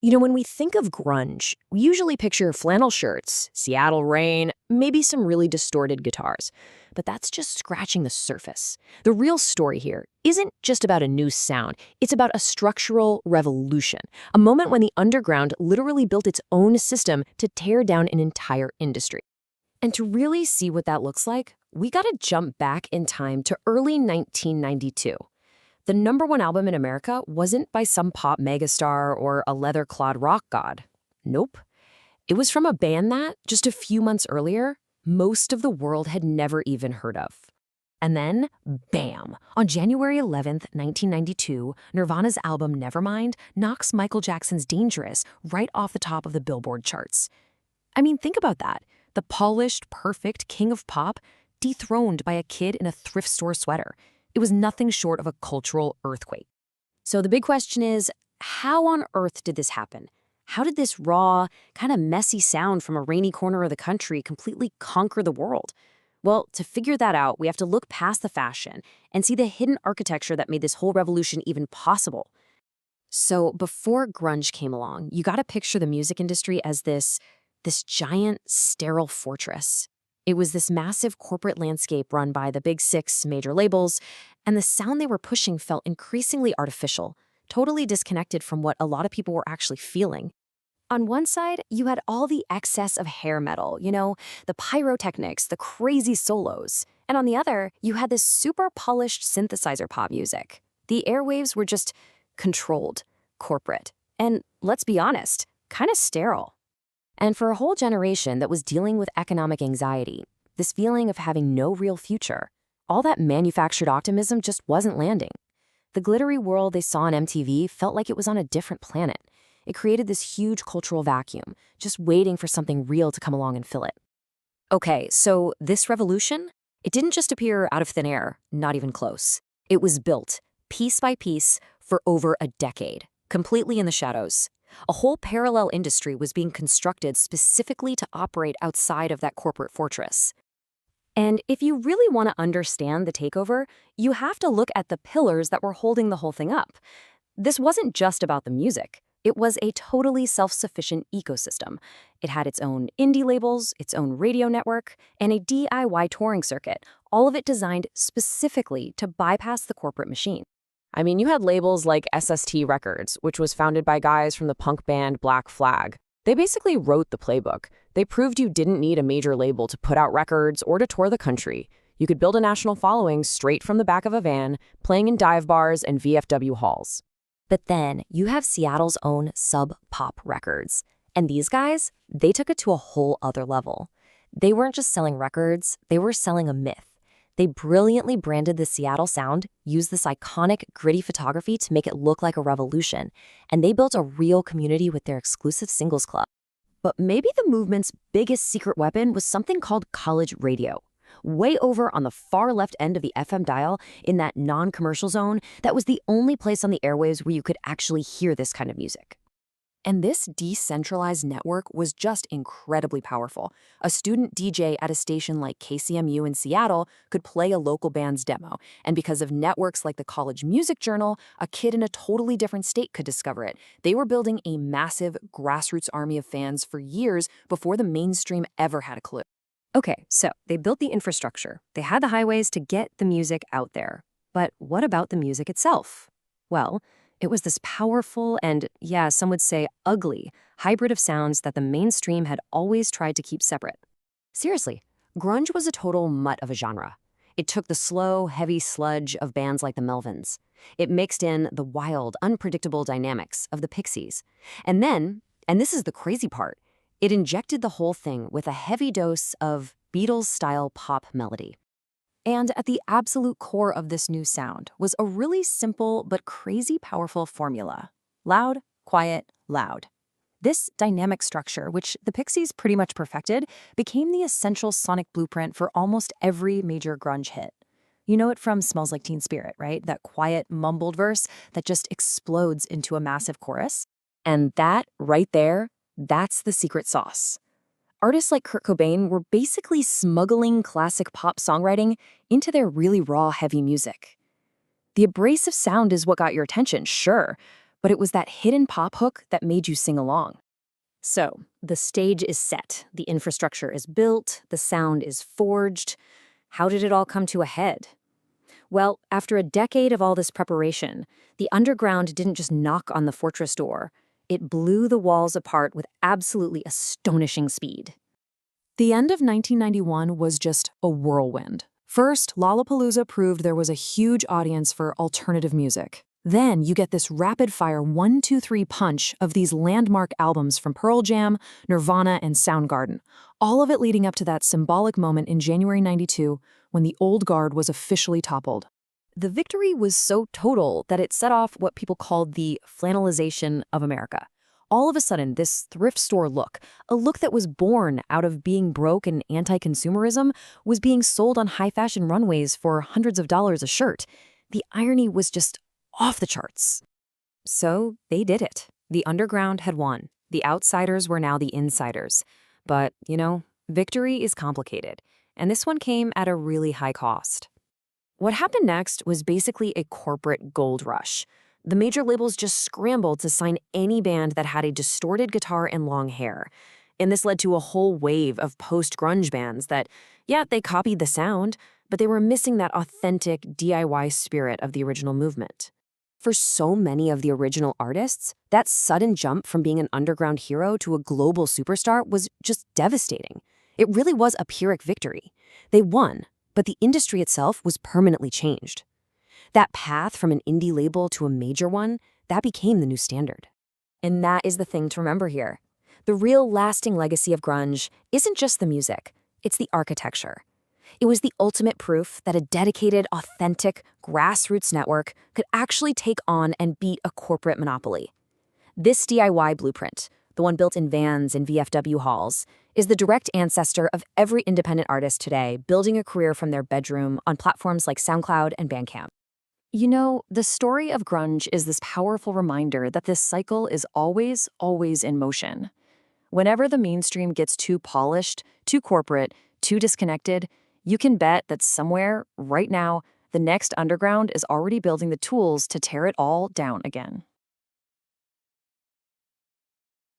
When we think of grunge, we usually picture flannel shirts, Seattle rain, maybe some really distorted guitars. But that's just scratching the surface. The real story here isn't just about a new sound, it's about a structural revolution, a moment when the underground literally built its own system to tear down an entire industry. And to really see what that looks like, we gotta jump back in time to early 1992. The #1 album in America wasn't by some pop megastar or a leather-clad rock god. Nope. It was from a band that, just a few months earlier, most of the world had never even heard of. And then, bam! On January 11th, 1992, Nirvana's album Nevermind knocks Michael Jackson's Dangerous right off the top of the Billboard charts. I mean, think about that. The polished, perfect king of pop dethroned by a kid in a thrift store sweater. It was nothing short of a cultural earthquake. So the big question is, how on earth did this happen? How did this raw, kind of messy sound from a rainy corner of the country completely conquer the world? Well, to figure that out, we have to look past the fashion and see the hidden architecture that made this whole revolution even possible. So before grunge came along, you gotta picture the music industry as this giant, sterile fortress. It was this massive corporate landscape run by the big 6 major labels, and the sound they were pushing felt increasingly artificial, totally disconnected from what a lot of people were actually feeling. On one side, you had all the excess of hair metal, the pyrotechnics, the crazy solos. And on the other, you had this super polished synthesizer pop music. The airwaves were just controlled, corporate, and let's be honest, kind of sterile. And for a whole generation that was dealing with economic anxiety, this feeling of having no real future, all that manufactured optimism just wasn't landing. The glittery world they saw on MTV felt like it was on a different planet. It created this huge cultural vacuum, just waiting for something real to come along and fill it. Okay, so this revolution, it didn't just appear out of thin air, not even close. It was built, piece by piece, for over a decade, completely in the shadows. A whole parallel industry was being constructed specifically to operate outside of that corporate fortress. And if you really want to understand the takeover, you have to look at the pillars that were holding the whole thing up. This wasn't just about the music. It was a totally self-sufficient ecosystem. It had its own indie labels, its own radio network, and a DIY touring circuit, all of it designed specifically to bypass the corporate machine. I mean, you had labels like SST Records, which was founded by guys from the punk band Black Flag. They basically wrote the playbook. They proved you didn't need a major label to put out records or to tour the country. You could build a national following straight from the back of a van, playing in dive bars and VFW halls. But then you have Seattle's own Sub Pop Records. And these guys, they took it to a whole other level. They weren't just selling records, they were selling a myth. They brilliantly branded the Seattle sound, used this iconic, gritty photography to make it look like a revolution, and they built a real community with their exclusive singles club. But maybe the movement's biggest secret weapon was something called college radio. Way over on the far left end of the FM dial, in that non-commercial zone, that was the only place on the airwaves where you could actually hear this kind of music. And this decentralized network was just incredibly powerful. A student DJ at a station like KCMU in Seattle could play a local band's demo, and because of networks like the College Music Journal, a kid in a totally different state could discover it. They were building a massive grassroots army of fans for years before the mainstream ever had a clue. Okay, so they built the infrastructure. They had the highways to get the music out there. But what about the music itself? Well, it was this powerful and, yeah, some would say ugly, hybrid of sounds that the mainstream had always tried to keep separate. Seriously, grunge was a total mutt of a genre. It took the slow, heavy sludge of bands like the Melvins. It mixed in the wild, unpredictable dynamics of the Pixies. And then, and this is the crazy part, it injected the whole thing with a heavy dose of Beatles-style pop melody. And at the absolute core of this new sound was a really simple but crazy powerful formula. Loud, quiet, loud. This dynamic structure, which the Pixies pretty much perfected, became the essential sonic blueprint for almost every major grunge hit. You know it from Smells Like Teen Spirit, right? That quiet, mumbled verse that just explodes into a massive chorus. And that, right there, that's the secret sauce. Artists like Kurt Cobain were basically smuggling classic pop songwriting into their really raw, heavy music. The abrasive sound is what got your attention, sure, but it was that hidden pop hook that made you sing along. So, the stage is set, the infrastructure is built, the sound is forged. How did it all come to a head? Well, after a decade of all this preparation, the underground didn't just knock on the fortress door. It blew the walls apart with absolutely astonishing speed. The end of 1991 was just a whirlwind. First, Lollapalooza proved there was a huge audience for alternative music. Then you get this rapid-fire 1-2-3 punch of these landmark albums from Pearl Jam, Nirvana, and Soundgarden, all of it leading up to that symbolic moment in January '92 when the old guard was officially toppled. The victory was so total that it set off what people called the flannelization of America. All of a sudden, this thrift store look, a look that was born out of being broke and anti-consumerism, was being sold on high-fashion runways for hundreds of dollars a shirt. The irony was just off the charts. So they did it. The underground had won. The outsiders were now the insiders. But, victory is complicated, and this one came at a really high cost. What happened next was basically a corporate gold rush. The major labels just scrambled to sign any band that had a distorted guitar and long hair. And this led to a whole wave of post-grunge bands that, they copied the sound, but they were missing that authentic DIY spirit of the original movement. For so many of the original artists, that sudden jump from being an underground hero to a global superstar was just devastating. It really was a Pyrrhic victory. They won, but the industry itself was permanently changed. That path from an indie label to a major one, that became the new standard. And that is the thing to remember here. The real lasting legacy of grunge isn't just the music, it's the architecture. It was the ultimate proof that a dedicated, authentic, grassroots network could actually take on and beat a corporate monopoly. This DIY blueprint, the one built in vans and VFW halls, is the direct ancestor of every independent artist today building a career from their bedroom on platforms like SoundCloud and Bandcamp. The story of grunge is this powerful reminder that this cycle is always, always in motion. Whenever the mainstream gets too polished, too corporate, too disconnected, you can bet that somewhere, right now, the next underground is already building the tools to tear it all down again.